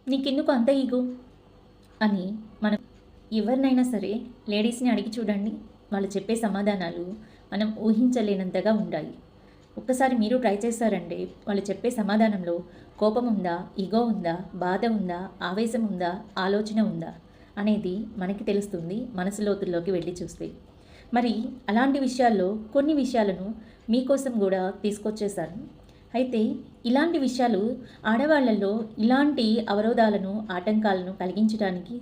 నీకెందుకు అంత ఈగో అని మనం ఎవరినైనా సరే లేడీస్ని అడిగి చూడండి. వాళ్ళు చెప్పే సమాధానాలు మనం ఊహించలేనంతగా ఉంటాయి. ఒక్కసారి మీరు ట్రై చేశారంటే వాళ్ళు చెప్పే సమాధానంలో కోపం ఉందా, ఈగో ఉందా, బాధ ఉందా, ఆవేశం ఉందా, ఆలోచన ఉందా అనేది మనకి తెలుస్తుంది మనసు లోతుల్లోకి వెళ్ళి చూస్తే. మరి అలాంటి విషయాల్లో కొన్ని విషయాలను మీకోసం కూడా తీసుకొచ్చేసాను. అయితే ఇలాంటి విషయాలు ఆడవాళ్ళల్లో ఇలాంటి అవరోధాలను, ఆటంకాలను కలిగించడానికి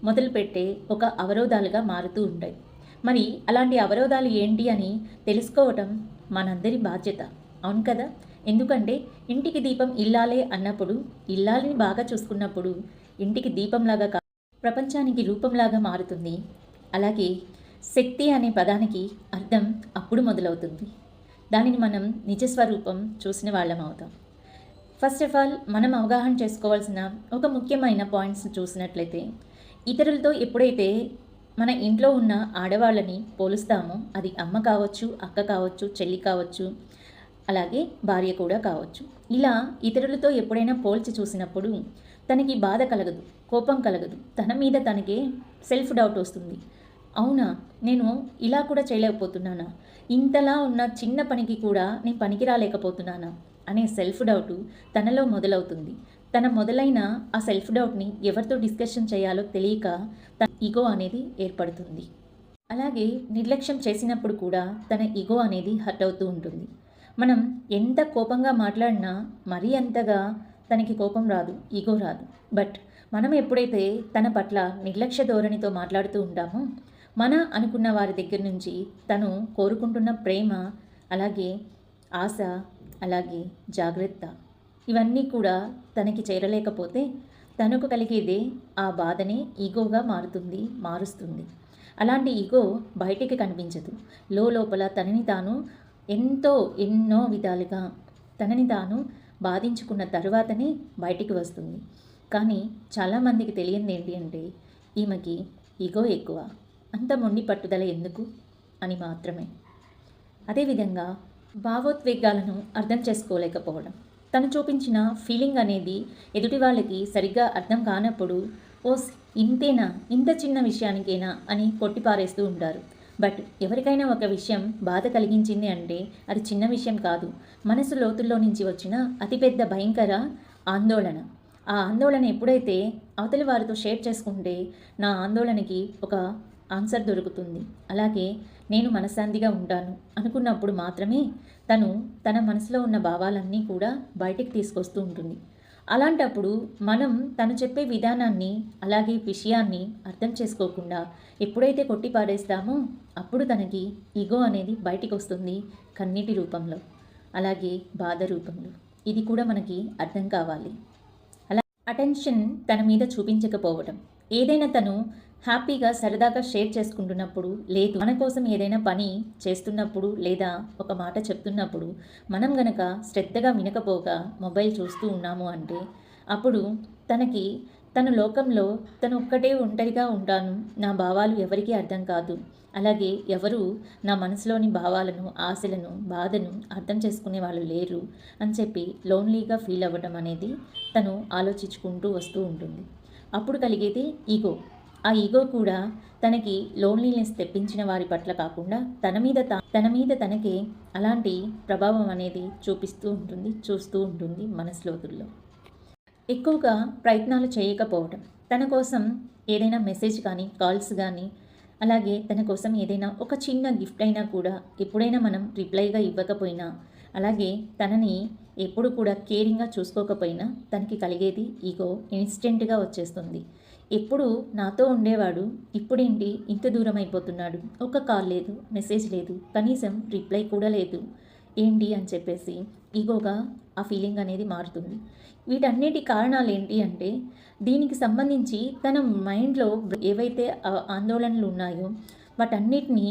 మొదలుపెట్టే ఒక అవరోధాలుగా మారుతూ ఉంటాయి. మరి అలాంటి అవరోధాలు ఏంటి అని తెలుసుకోవటం మనందరి బాధ్యత. అవును కదా? ఎందుకంటే ఇంటికి దీపం ఇల్లాలే అన్నప్పుడు, ఇల్లాలని బాగా చూసుకున్నప్పుడు ఇంటికి దీపంలాగా ప్రపంచానికి రూపంలాగా మారుతుంది. అలాగే శక్తి అనే పదానికి అర్థం అప్పుడు మొదలవుతుంది. దానిని మనం నిజస్వరూపం చూసిన వాళ్ళం అవుతాం. ఫస్ట్ ఆఫ్ ఆల్ మనం అవగాహన చేసుకోవాల్సిన ఒక ముఖ్యమైన పాయింట్స్ చూసినట్లయితే, ఇతరులతో ఎప్పుడైతే మన ఇంట్లో ఉన్న ఆడవాళ్ళని పోలుస్తామో, అది అమ్మ కావచ్చు, అక్క కావచ్చు, చెల్లి కావచ్చు, అలాగే భార్య కూడా కావచ్చు. ఇలా ఇతరులతో ఎప్పుడైనా పోల్చి చూసినప్పుడు తనకి బాధ కలగదు, కోపం కలగదు, తన మీద తనకే సెల్ఫ్ డౌట్ వస్తుంది. అవునా, నేను ఇలా కూడా చేయలేకపోతున్నానా, ఇంతలా ఉన్న చిన్న పనికి కూడా నేను పనికి రాలేకపోతున్నానా అనే సెల్ఫ్ డౌట్ తనలో మొదలవుతుంది. తన మొదలైన ఆ సెల్ఫ్ డౌట్ని ఎవరితో డిస్కషన్ చేయాలో తెలియక తన ఈగో అనేది ఏర్పడుతుంది. అలాగే నిర్లక్ష్యం చేసినప్పుడు కూడా తన ఈగో అనేది హర్ట్ అవుతూ ఉంటుంది. మనం ఎంత కోపంగా మాట్లాడినా మరీ అంతగా తనకి కోపం రాదు, ఈగో రాదు. బట్ మనం ఎప్పుడైతే తన పట్ల నిర్లక్ష్య ధోరణితో మాట్లాడుతూ ఉంటామో, మన అనుకున్న వారి దగ్గర నుంచి తను కోరుకుంటున్న ప్రేమ, అలాగే ఆశ, అలాగే జాగ్రత్త, ఇవన్నీ కూడా తనకి చేరలేకపోతే తనకు కలిగేదే ఆ బాధనే ఈగోగా మారుస్తుంది. అలాంటి ఈగో బయటికి కనిపించదు. లోపల తనని తాను ఎన్నో విధాలుగా తనని తాను బాధించుకున్న తర్వాతనే బయటికి వస్తుంది. కానీ చాలామందికి తెలియంది ఏంటి అంటే, ఈమెకి ఈగో ఎక్కువ, అంత మొండి పట్టుదల ఎందుకు అని మాత్రమే. అదేవిధంగా భావోద్వేగాలను అర్థం చేసుకోలేకపోవడం, తను చూపించిన ఫీలింగ్ అనేది ఎదుటి వాళ్ళకి సరిగ్గా అర్థం కానప్పుడు, ఓస్ ఇంతేనా, ఇంత చిన్న విషయానికేనా అని కొట్టిపారేస్తూ ఉంటారు. బట్ ఎవరికైనా ఒక విషయం బాధ కలిగించింది అంటే అది చిన్న విషయం కాదు, మనసు లోతుల్లో నుంచి వచ్చిన అతిపెద్ద భయంకర ఆందోళన. ఆ ఆందోళన ఎప్పుడైతే అవతలి వారితో షేర్ చేసుకుంటే నా ఆందోళనకి ఒక ఆన్సర్ దొరుకుతుంది, అలాగే నేను మనశ్శాంతిగా ఉంటాను అనుకున్నప్పుడు మాత్రమే తను తన మనసులో ఉన్న భావాలన్నీ కూడా బయటికి తీసుకొస్తూ ఉంటుంది. అలాంటప్పుడు మనం తను చెప్పే విధానాన్ని, అలాగే విషయాన్ని అర్థం చేసుకోకుండా ఎప్పుడైతే కొట్టి పాడేస్తామో అప్పుడు తనకి ఈగో అనేది బయటికి వస్తుంది, కన్నీటి రూపంలో, అలాగే బాధ రూపంలో. ఇది కూడా మనకి అర్థం కావాలి. అలా అటెన్షన్ తన మీద చూపించకపోవడం, ఏదైనా తను హ్యాపీగా సరదాగా షేర్ చేసుకుంటున్నప్పుడు, లేదు మన కోసం ఏదైనా పని చేస్తున్నప్పుడు, లేదా ఒక మాట చెప్తున్నప్పుడు మనం గనక శ్రద్ధగా వినకపోగా మొబైల్ చూస్తూ ఉన్నాము అంటే అప్పుడు తనకి తన లోకంలో తను ఒక్కటే ఒంటరిగా ఉంటాను, నా భావాలు ఎవరికీ అర్థం కాదు, అలాగే ఎవరు నా మనసులోని భావాలను, ఆశలను, బాధను అర్థం చేసుకునే వాళ్ళు లేరు అని చెప్పి లోన్లీగా ఫీల్ అవ్వడం అనేది తను ఆలోచించుకుంటూ వస్తూ ఉంటుంది. అప్పుడు కలిగేది ఈగో. ఆ ఈగో కూడా తనకి లోన్లీనెస్ తెప్పించిన వారి పట్ల కాకుండా తన మీద తనకే అలాంటి ప్రభావం అనేది చూస్తూ ఉంటుంది మనసులోతుల్లో. ఎక్కువగా ప్రయత్నాలు చేయకపోవడం, తన కోసం ఏదైనా మెసేజ్ కానీ, కాల్స్ కానీ, అలాగే తన కోసం ఏదైనా ఒక చిన్న గిఫ్ట్ అయినా కూడా ఎప్పుడైనా మనం రిప్లైగా ఇవ్వకపోయినా, అలాగే తనని ఎప్పుడు కూడా కేరింగ్గా చూసుకోకపోయినా తనకి కలిగేది ఈగో ఇన్స్టెంట్గా వచ్చేస్తుంది. ఎప్పుడు నాతో ఉండేవాడు ఇప్పుడేంటి ఇంత దూరం అయిపోతున్నాడు, ఒక కాల్ లేదు, మెసేజ్ లేదు, కనీసం రిప్లై కూడా లేదు ఏంటి అని చెప్పేసి ఈగోగా ఆ ఫీలింగ్ అనేది మారుతుంది. వీటన్నిటి కారణాలు ఏంటి అంటే, దీనికి సంబంధించి తన మైండ్లో ఏవైతే ఆందోళనలు ఉన్నాయో వాటన్నిటినీ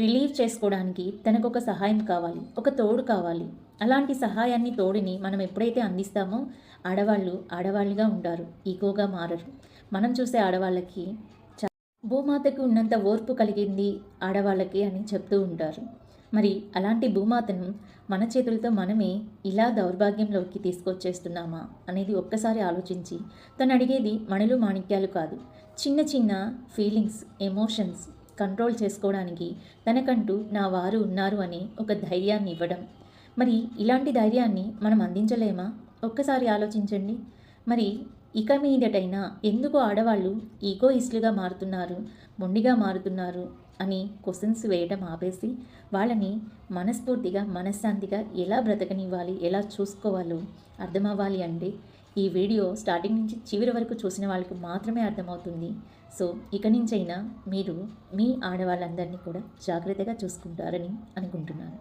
రిలీవ్ చేసుకోవడానికి తనకు ఒక సహాయం కావాలి, ఒక తోడు కావాలి. అలాంటి సహాయాన్ని, తోడుని మనం ఎప్పుడైతే అందిస్తామో ఆడవాళ్ళుగా ఉంటారు, ఈగోగా మారరు. మనం చూసే ఆడవాళ్ళకి భూమాతకు ఉన్నంత ఓర్పు కలిగింది ఆడవాళ్ళకి అని చెప్తూ ఉంటారు. మరి అలాంటి భూమాతను మన చేతులతో మనమే ఇలా దౌర్భాగ్యంలోకి తీసుకొచ్చేస్తున్నామా అనేది ఒక్కసారి ఆలోచించి తను అడిగేది మణులు మాణిక్యాలు కాదు, చిన్న చిన్న ఫీలింగ్స్, ఎమోషన్స్ కంట్రోల్ చేసుకోవడానికి తనకంటూ నా వారు ఉన్నారు అనే ఒక ధైర్యాన్ని ఇవ్వడం. మరి ఇలాంటి ధైర్యాన్ని మనం అందించలేమా? ఒక్కసారి ఆలోచించండి. మరి ఇక మీదటైనా ఎందుకు ఆడవాళ్ళు ఈగోయిస్టులుగా మారుతున్నారు, మొండిగా మారుతున్నారు అని క్వశ్చన్స్ వేయడం ఆపేసి వాళ్ళని మనస్ఫూర్తిగా, మనశ్శాంతిగా ఎలా బ్రతకనివ్వాలి, ఎలా చూసుకోవాలో అర్థమవ్వాలి అంటే ఈ వీడియో స్టార్టింగ్ నుంచి చివరి వరకు చూసిన వాళ్ళకి మాత్రమే అర్థమవుతుంది. సో ఇక నుంచైనా మీరు మీ ఆడవాళ్ళందరినీ కూడా జాగ్రత్తగా చూసుకుంటారని అనుకుంటున్నాను.